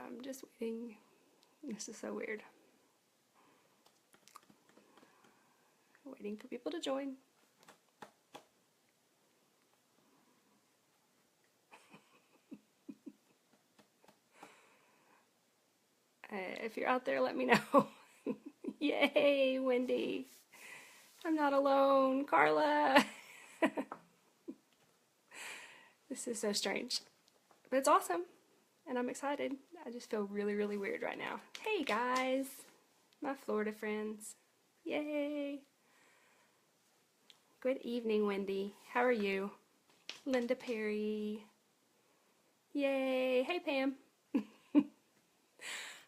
I'm just waiting. This is so weird. Waiting for people to join. If you're out there, let me know. Yay, Wendy. I'm not alone. Carla. This is so strange. But it's awesome. And I'm excited. I just feel really, really weird right now. Hey, guys. My Florida friends. Yay. Good evening, Wendy. How are you? Linda Perry. Yay. Hey, Pam.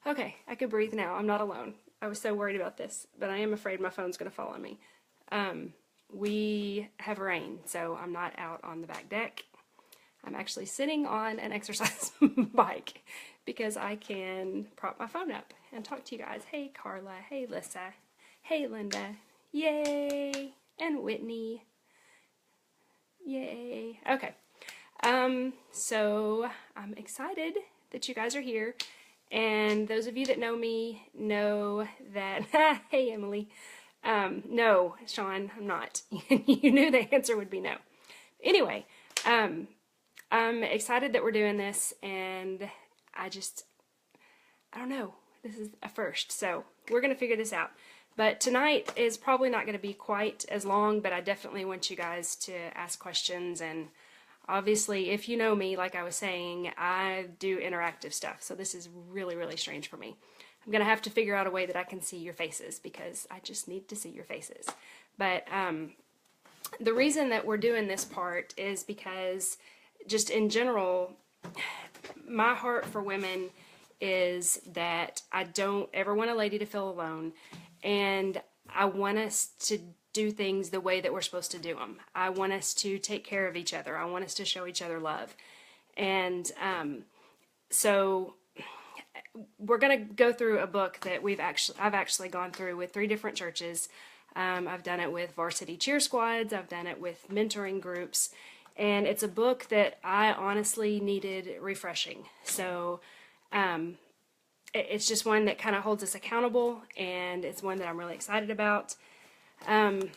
Okay, I could breathe now. I'm not alone. I was so worried about this, but I am afraid my phone's going to fall on me. We have rain, so I'm not out on the back deck. I'm actually sitting on an exercise bike because I can prop my phone up and talk to you guys. Hey, Carla. Hey, Lissa. Hey, Linda. Yay. And Whitney. Yay. Okay. So I'm excited that you guys are here. And those of you that know me know that, hey Emily, no, Sean, I'm not. You knew the answer would be no. Anyway, I'm excited that we're doing this, and I don't know, this is a first, so we're going to figure this out. But tonight is probably not going to be quite as long, but I definitely want you guys to ask questions. And obviously, if you know me, like I was saying, I do interactive stuff, so this is really, really strange for me. I'm going to have to figure out a way that I can see your faces, because I just need to see your faces. But the reason that we're doing this part is because, just in general, my heart for women is that I don't ever want a lady to feel alone, and I want us to do things the way that we're supposed to do them. I want us to take care of each other. I want us to show each other love. And so we're going to go through a book that I've actually gone through with 3 different churches. I've done it with varsity cheer squads. I've done it with mentoring groups. And it's a book that I honestly needed refreshing. So it's just one that kind of holds us accountable, and it's one that I'm really excited about. And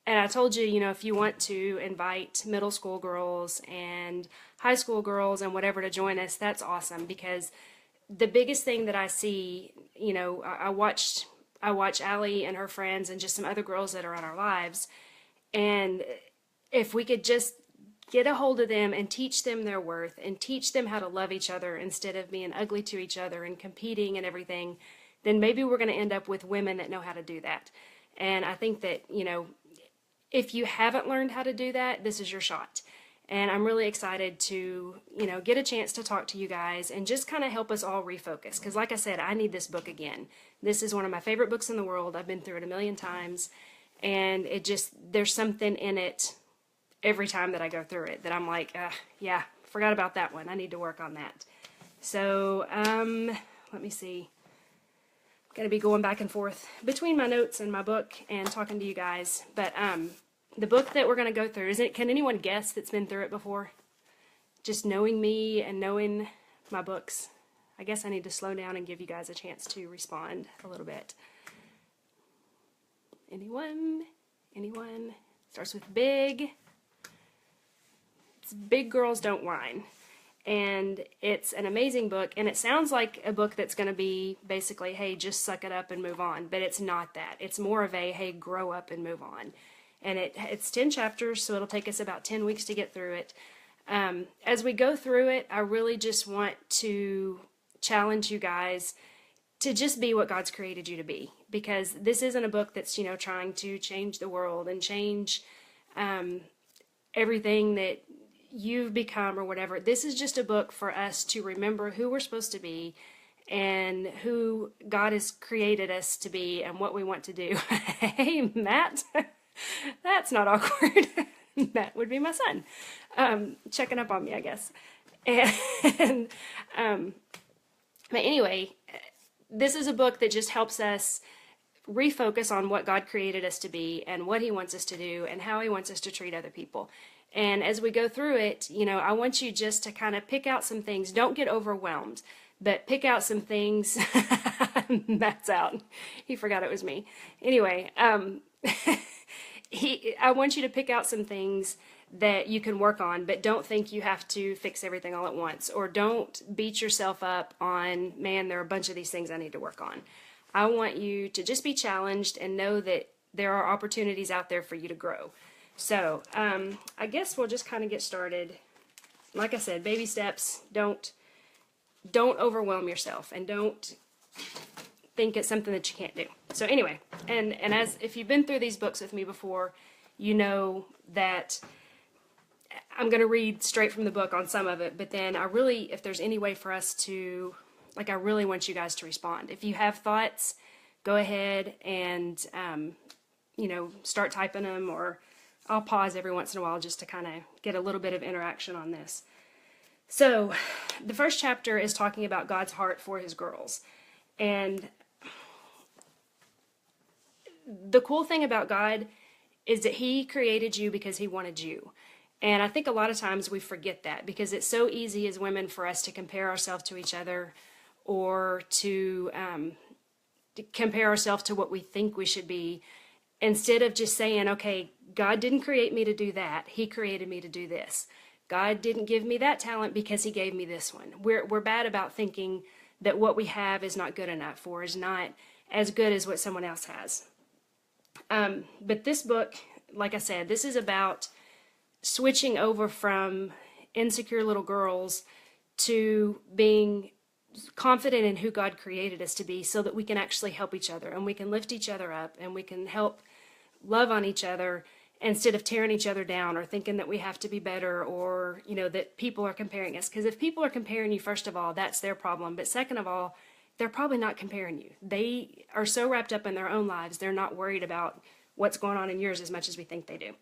I told you, if you want to invite middle school girls and high school girls and whatever to join us, that's awesome, because the biggest thing that I see, I watch Allie and her friends and just some other girls that are in our lives, and if we could just get a hold of them and teach them their worth and teach them how to love each other instead of being ugly to each other and competing and everything, then maybe we're going to end up with women that know how to do that. And I think that, if you haven't learned how to do that, this is your shot. And I'm really excited to, get a chance to talk to you guys and just kind of help us all refocus. Because like I said, I need this book again. This is one of my favorite books in the world. I've been through it a million times. And there's something in it every time that I go through it that I'm like, yeah, forgot about that one. I need to work on that. So, let me see. Going to be going back and forth between my notes and my book and talking to you guys. But the book that we're going to go through, can anyone guess that's been through it before? Just knowing me and knowing my books. I guess I need to slow down and give you guys a chance to respond a little bit. Anyone? Anyone? Starts with big. It's Big Girls Don't Whine. And it's an amazing book, and it sounds like a book that's going to be basically, hey, just suck it up and move on, but it's not that. It's more of a, hey, grow up and move on. And it's 10 chapters, so it'll take us about 10 weeks to get through it. As we go through it, I really just want to challenge you guys to just be what God's created you to be, because this isn't a book that's, trying to change the world and change everything that you've become or whatever. This is just a book for us to remember who we're supposed to be and who God has created us to be and what we want to do. Hey, Matt. That's not awkward. Matt would be my son. Checking up on me, I guess. And but anyway, this is a book that just helps us refocus on what God created us to be and what He wants us to do and how He wants us to treat other people. And as we go through it, I want you just to kind of pick out some things. Don't get overwhelmed. but pick out some things. Matt's out. He forgot it was me. Anyway, I want you to pick out some things that you can work on, but don't think you have to fix everything all at once, or don't beat yourself up on, man, there are a bunch of these things I need to work on. I want you to just be challenged and know that there are opportunities out there for you to grow. So I guess we'll just kind of get started. Like I said, baby steps. Don't overwhelm yourself, and don't think it's something that you can't do. So anyway, and as if you've been through these books with me before, you know that I'm going to read straight from the book on some of it, but then if there's any way for us to, I really want you guys to respond. If you have thoughts, go ahead and, start typing them, or I'll pause every once in a while just to kind of get a little bit of interaction on this. So the first chapter is talking about God's heart for his girls. And the cool thing about God is that he created you because he wanted you. And I think a lot of times we forget that, because it's so easy as women for us to compare ourselves to each other, or to compare ourselves to what we think we should be, instead of just saying, okay, God didn't create me to do that. He created me to do this. God didn't give me that talent because he gave me this one. We're bad about thinking that what we have is not good enough, or is not as good as what someone else has. But this book, like I said, this is about switching over from insecure little girls to being confident in who God created us to be, so that we can actually help each other, and we can lift each other up, and we can help love on each other, instead of tearing each other down, or thinking that we have to be better, or that people are comparing us. Because if people are comparing you, first of all, that's their problem, but second of all, they're probably not comparing you. They are so wrapped up in their own lives, they're not worried about what's going on in yours as much as we think they do.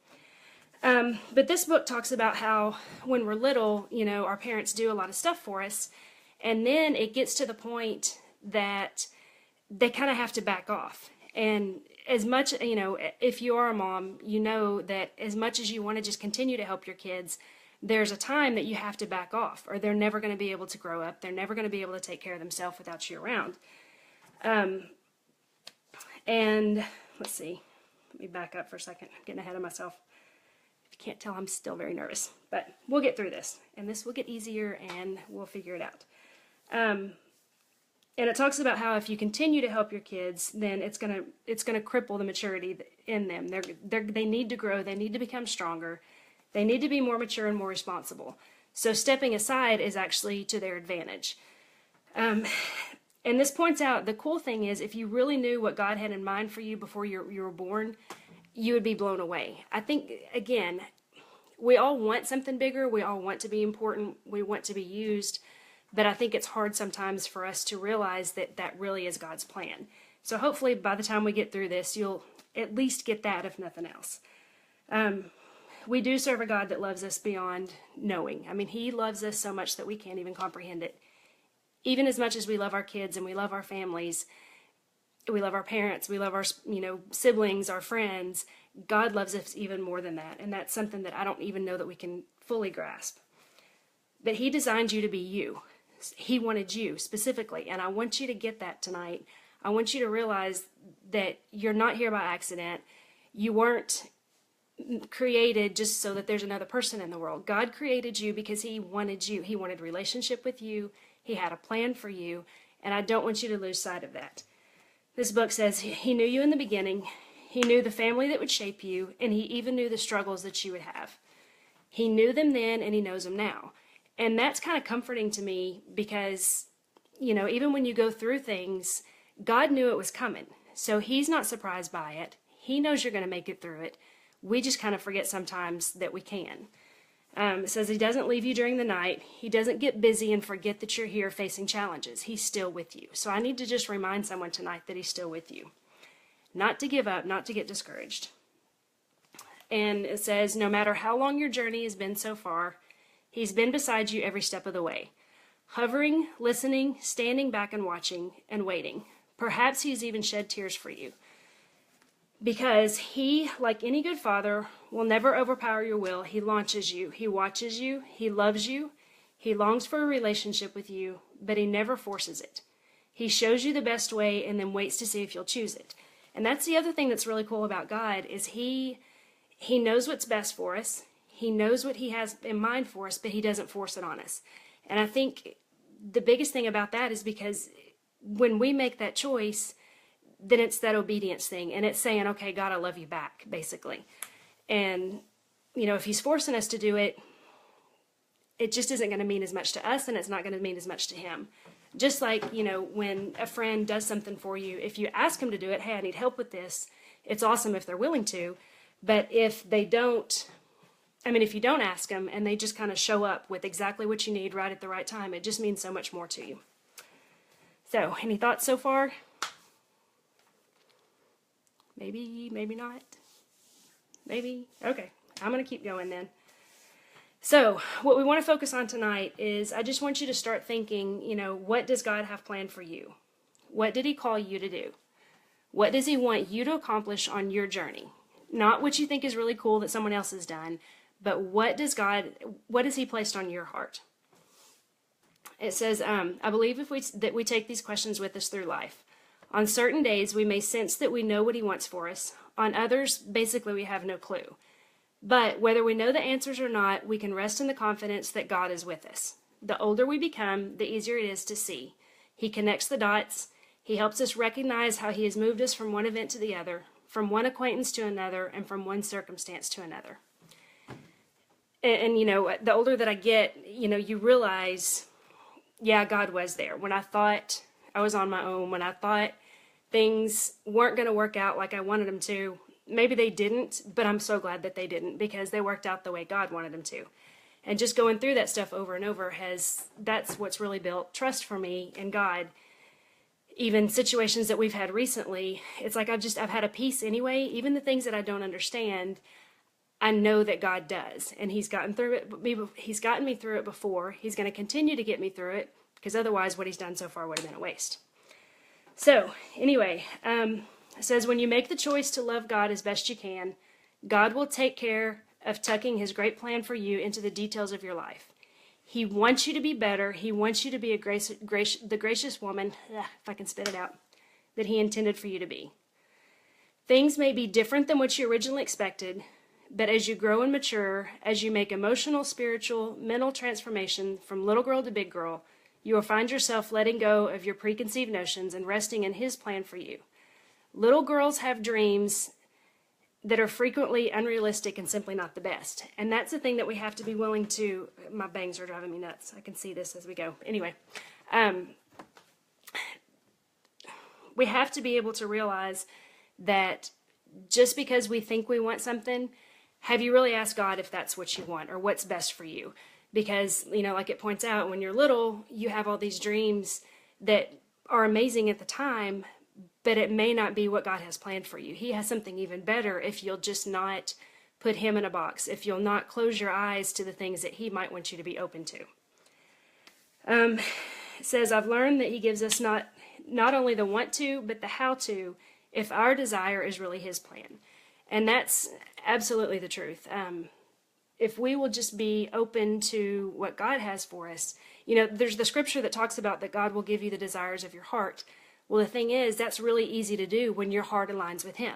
But this book talks about how when we're little, our parents do a lot of stuff for us, and then it gets to the point that they kind of have to back off. And as much, if you are a mom, you know that as much as you want to just continue to help your kids, there's a time that you have to back off, or they're never going to be able to grow up. They're never going to be able to take care of themselves without you around. And let's see, let me back up for a second. I'm getting ahead of myself. If you can't tell, I'm still very nervous, but we'll get through this, and this will get easier, and we'll figure it out. And it talks about how if you continue to help your kids, then it's gonna cripple the maturity in them. They need to grow. They need to become stronger. They need to be more mature and more responsible. So stepping aside is actually to their advantage. And this points out, the cool thing is, if you really knew what God had in mind for you before you were born, you would be blown away. I think, again, we all want something bigger. We all want to be important. We want to be used. But I think it's hard sometimes for us to realize that that really is God's plan. So hopefully by the time we get through this, you'll at least get that, if nothing else. We do serve a God that loves us beyond knowing. I mean, he loves us so much that we can't even comprehend it. Even as much as we love our kids and we love our families, we love our parents, we love our siblings, our friends, God loves us even more than that. And that's something that I don't even know that we can fully grasp. But he designed you to be you. He wanted you specifically, and I want you to get that tonight. I want you to realize that you're not here by accident. You weren't created just so that there's another person in the world. God created you because he wanted you. He wanted a relationship with you. He had a plan for you, and I don't want you to lose sight of that. This book says he knew you in the beginning. He knew the family that would shape you, and he even knew the struggles that you would have. He knew them then, and he knows them now. And that's kind of comforting to me, because, even when you go through things, God knew it was coming. So he's not surprised by it. He knows you're going to make it through it. We just kind of forget sometimes that we can. It says he doesn't leave you during the night. He doesn't get busy and forget that you're here facing challenges. He's still with you. So I need to just remind someone tonight that he's still with you. Not to give up, not to get discouraged. And it says, no matter how long your journey has been so far, he's been beside you every step of the way, hovering, listening, standing back and watching and waiting. Perhaps he's even shed tears for you. Because he, like any good father, will never overpower your will. He launches you. He watches you. He loves you. He longs for a relationship with you, but he never forces it. He shows you the best way and then waits to see if you'll choose it. And that's the other thing that's really cool about God is he knows what's best for us. He knows what he has in mind for us, but he doesn't force it on us. And I think the biggest thing about that is because when we make that choice, then it's that obedience thing. And it's saying, okay, God, I love you back, basically. And, if he's forcing us to do it, it just isn't going to mean as much to us, and it's not going to mean as much to him. Just like, when a friend does something for you, if you ask him to do it, hey, I need help with this, it's awesome if they're willing to. But if you don't ask them and they just kind of show up with exactly what you need right at the right time, it just means so much more to you. So, any thoughts so far? Maybe, maybe not. Maybe? Okay, I'm going to keep going then. So, what we want to focus on tonight is I just want you to start thinking, what does God have planned for you? What did he call you to do? What does he want you to accomplish on your journey? Not what you think is really cool that someone else has done, but what has he placed on your heart? It says, I believe that we take these questions with us through life. On certain days, we may sense that we know what he wants for us. On others, basically, we have no clue. But whether we know the answers or not, we can rest in the confidence that God is with us. The older we become, the easier it is to see. He connects the dots. He helps us recognize how he has moved us from one event to the other, from one acquaintance to another, and from one circumstance to another. And the older that I get, you realize, yeah, God was there. When I thought I was on my own, when I thought things weren't going to work out like I wanted them to, maybe they didn't, but I'm so glad that they didn't because they worked out the way God wanted them to. And just going through that stuff over and over that's what's really built trust for me in God. Even situations that we've had recently, it's like I've had a peace anyway. Even the things that I don't understand, I know that God does. And he's gotten me through it before. He's going to continue to get me through it because otherwise what he's done so far would have been a waste. So anyway, it says, when you make the choice to love God as best you can, God will take care of tucking his great plan for you into the details of your life. He wants you to be better. He wants you to be the gracious woman, if I can spit it out, that he intended for you to be. Things may be different than what you originally expected, but as you grow and mature, as you make emotional, spiritual, mental transformation from little girl to big girl, you will find yourself letting go of your preconceived notions and resting in his plan for you. Little girls have dreams that are frequently unrealistic and simply not the best. And that's the thing that we have to be willing to, my bangs are driving me nuts. I can see this as we go. Anyway, we have to be able to realize that just because we think we want something, have you really asked God if that's what you want or what's best for you? Because, like it points out, when you're little, you have all these dreams that are amazing at the time, but it may not be what God has planned for you. He has something even better if you'll just not put him in a box, if you'll not close your eyes to the things that he might want you to be open to. It says, I've learned that he gives us not only the want to, but the how to, if our desire is really his plan. And that's absolutely the truth. If we will just be open to what God has for us, there's the scripture that talks about that God will give you the desires of your heart. Well, the thing is, that's really easy to do when your heart aligns with him.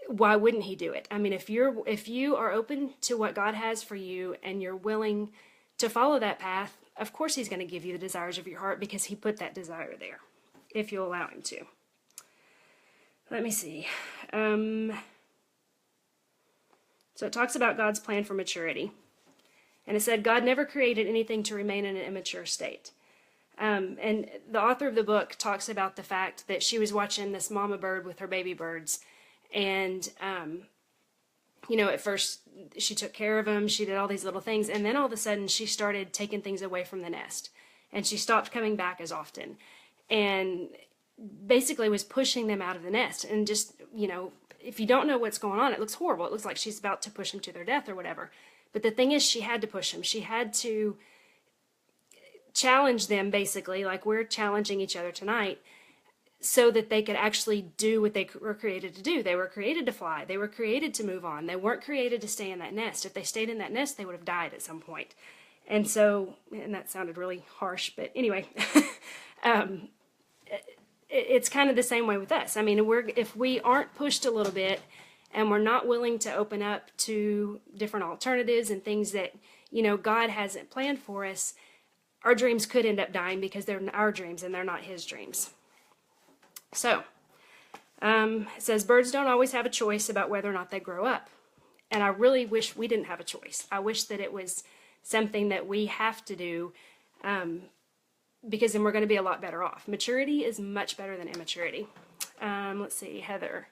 Why wouldn't he do it? I mean, if you are open to what God has for you and you're willing to follow that path, of course he's going to give you the desires of your heart because he put that desire there, if you'll allow him to. Let me see. So it talks about God's plan for maturity. And it said, God never created anything to remain in an immature state. And the author of the book talks about the fact that she was watching this mama bird with her baby birds. And, at first she took care of them. She did all these little things. And then all of a sudden she started taking things away from the nest. And she stopped coming back as often. And basically was pushing them out of the nest. And just, if you don't know what's going on, it looks horrible. It looks like she's about to push them to their death or whatever. But the thing is, she had to push them. She had to challenge them, basically, like we're challenging each other tonight, so that they could actually do what they were created to do. They were created to fly. They were created to move on. They weren't created to stay in that nest. If they stayed in that nest, they would have died at some point. And so, and that sounded really harsh, but anyway, it's kind of the same way with us. I mean, if we aren't pushed a little bit and we're not willing to open up to different alternatives and things that, God hasn't planned for us, our dreams could end up dying because they're our dreams and they're not His dreams. So, it says, birds don't always have a choice about whether or not they grow up. And I really wish we didn't have a choice. I wish that it was something that we have to do, because then we're going to be a lot better off. Maturity is much better than immaturity. Let's see, Heather.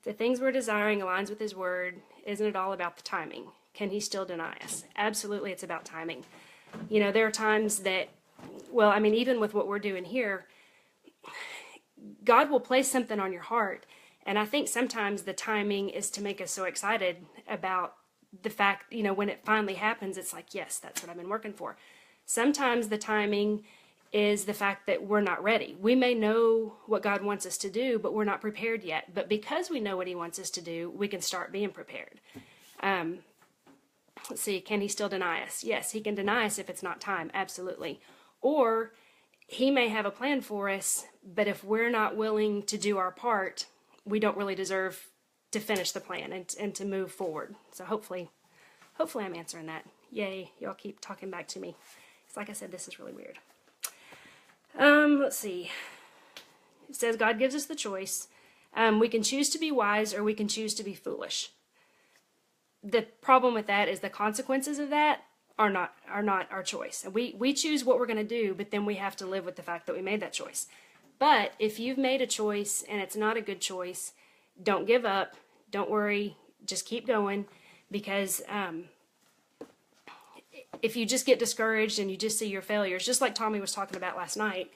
The things we're desiring aligns with His word. Isn't it all about the timing? Can He still deny us? Absolutely, it's about timing. There are times that, well, I mean, even with what we're doing here, God will place something on your heart. And I think sometimes the timing is to make us so excited about the fact, when it finally happens, it's like, yes, that's what I've been working for. Sometimes the timing is the fact that we're not ready. We may know what God wants us to do, but we're not prepared yet. But because we know what He wants us to do, we can start being prepared. Let's see, can He still deny us? Yes, He can deny us if it's not time, absolutely. Or He may have a plan for us, but if we're not willing to do our part, we don't really deserve to finish the plan and to move forward. So hopefully I'm answering that. Yay, y'all keep talking back to me. It's like I said, this is really weird. Let's see. It says God gives us the choice. We can choose to be wise or we can choose to be foolish. The problem with that is the consequences of that are not our choice. And we choose what we're going to do, but then we have to live with the fact that we made that choice. But if you've made a choice and it's not a good choice, don't give up. Don't worry. Just keep going, because if you just get discouraged and you just see your failures, just like Tommy was talking about last night,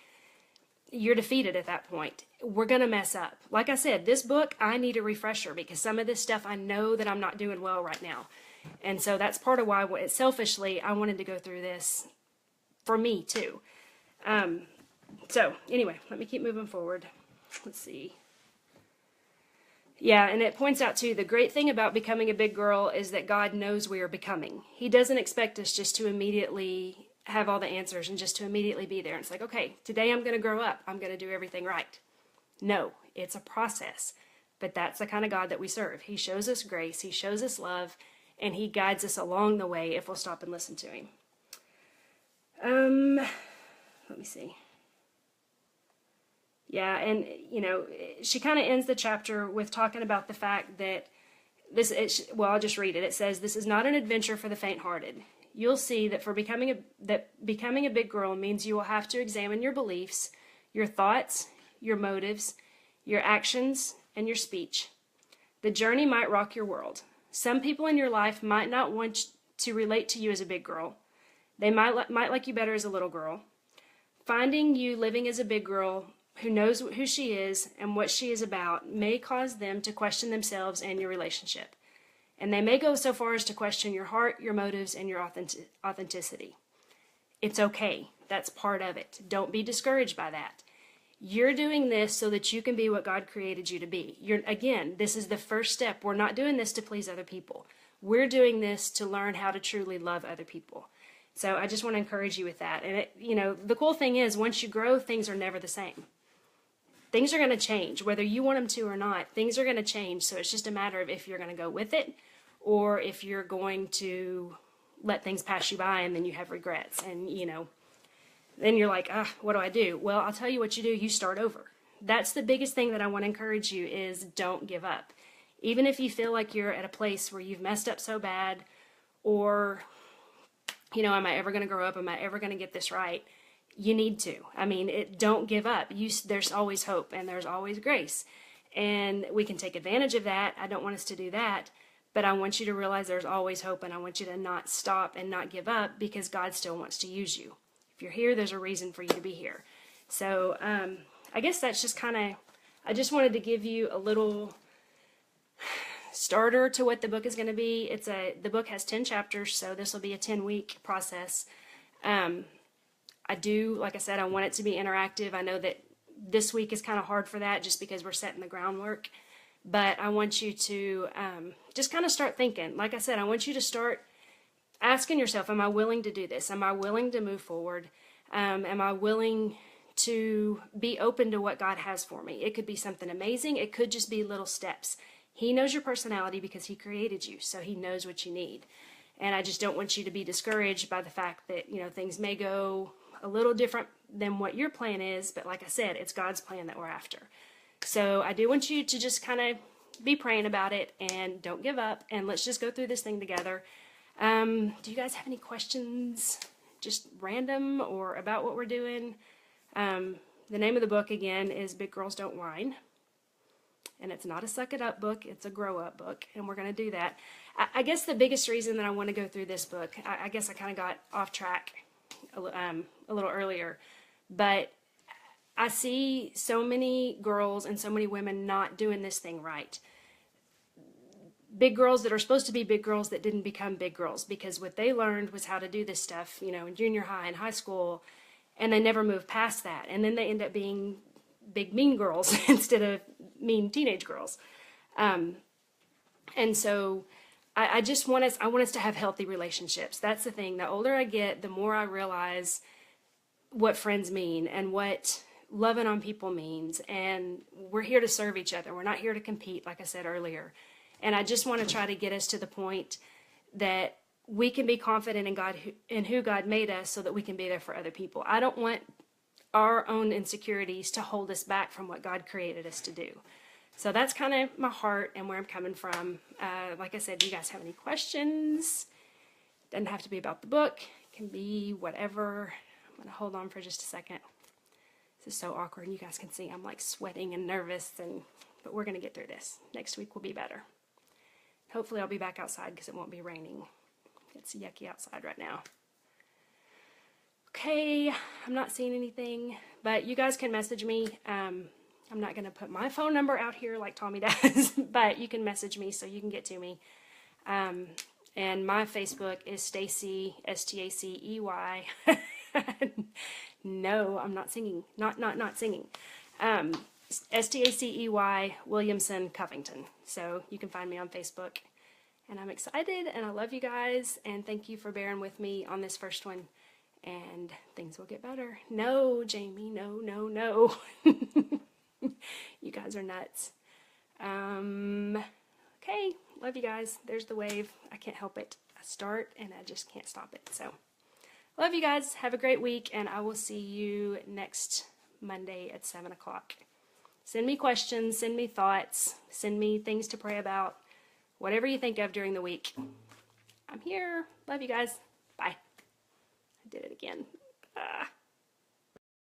you're defeated at that point. We're going to mess up. Like I said, this book, I need a refresher because some of this stuff I know that I'm not doing well right now. And so that's part of why, selfishly, I wanted to go through this for me too. So anyway, let me keep moving forward. Let's see. Yeah, and it points out too, the great thing about becoming a big girl is that God knows we are becoming. He doesn't expect us just to immediately have all the answers and just to immediately be there. And it's like, okay, today I'm going to grow up. I'm going to do everything right. No, it's a process. But that's the kind of God that we serve. He shows us grace. He shows us love. And He guides us along the way if we'll stop and listen to Him. Let me see. Yeah, and, she kind of ends the chapter with talking about the fact that I'll just read it. It says, this is not an adventure for the faint-hearted. You'll see that becoming a big girl means you will have to examine your beliefs, your thoughts, your motives, your actions, and your speech. The journey might rock your world. Some people in your life might not want to relate to you as a big girl. They might like you better as a little girl. Finding you living as a big girl who knows who she is and what she is about may cause them to question themselves and your relationship. And they may go so far as to question your heart, your motives, and your authenticity. It's okay. That's part of it. Don't be discouraged by that. You're doing this so that you can be what God created you to be. Again, this is the first step. We're not doing this to please other people. We're doing this to learn how to truly love other people. So I just want to encourage you with that. And the cool thing is, once you grow, things are never the same. Things are going to change, whether you want them to or not. Things are going to change, so it's just a matter of if you're going to go with it or if you're going to let things pass you by and then you have regrets. And, then you're like, what do I do? Well, I'll tell you what you do. You start over. That's the biggest thing that I want to encourage you is don't give up. Even if you feel like you're at a place where you've messed up so bad or, am I ever going to grow up? Am I ever going to get this right? You need to. Don't give up. There's always hope and there's always grace. And we can take advantage of that. I don't want us to do that. But I want you to realize there's always hope, and I want you to not stop and not give up because God still wants to use you. If you're here, there's a reason for you to be here. So I guess that's just I just wanted to give you a little starter to what the book is going to be. The book has 10 chapters, so this will be a 10-week process. Like I said, I want it to be interactive. I know that this week is kind of hard for that just because we're setting the groundwork. But I want you to just kind of start thinking. Like I said, I want you to start asking yourself, am I willing to do this? Am I willing to move forward? Am I willing to be open to what God has for me? It could be something amazing. It could just be little steps. He knows your personality because he created you, so he knows what you need. And I just don't want you to be discouraged by the fact that, things may go a little different than what your plan is. But like I said, it's God's plan that we're after. So I do want you to just kind of be praying about it and don't give up. And let's just go through this thing together. Do you guys have any questions, just random or about what we're doing? The name of the book, again, is Big Girls Don't Whine. And it's not a suck it up book, it's a grow up book. And we're going to do that. I guess the biggest reason that I want to go through this book, I guess I kind of got off track a little earlier, but I see so many girls and so many women not doing this thing right. Big girls that are supposed to be big girls that didn't become big girls because what they learned was how to do this stuff, in junior high and high school, and they never moved past that. And then they end up being big mean girls instead of mean teenage girls. And so I just want us to have healthy relationships. That's the thing. The older I get, the more I realize what friends mean and what loving on people means. And we're here to serve each other. We're not here to compete, like I said earlier. And I just want to try to get us to the point that we can be confident in God, in who God made us, so that we can be there for other people. I don't want our own insecurities to hold us back from what God created us to do. So that's kind of my heart and where I'm coming from. Like I said, do you guys have any questions? Doesn't have to be about the book. It can be whatever. I'm going to hold on for just a second. This is so awkward, and you guys can see I'm like sweating and nervous, but we're going to get through this. Next week will be better. Hopefully I'll be back outside because it won't be raining. It's yucky outside right now. Okay, I'm not seeing anything, but you guys can message me. I'm not going to put my phone number out here like Tommy does, but you can message me so you can get to me. And my Facebook is Stacy, Stacey. No, I'm not singing. Not singing. Stacey Williamson Covington. So you can find me on Facebook. And I'm excited, and I love you guys, and thank you for bearing with me on this first one. And things will get better. No, Jamie, no. You guys are nuts. Okay, love you guys. There's the wave. I can't help it. I start, and I just can't stop it. So, love you guys. Have a great week, and I will see you next Monday at 7 o'clock. Send me questions, send me thoughts, send me things to pray about. Whatever you think of during the week. I'm here. Love you guys. Bye. I did it again.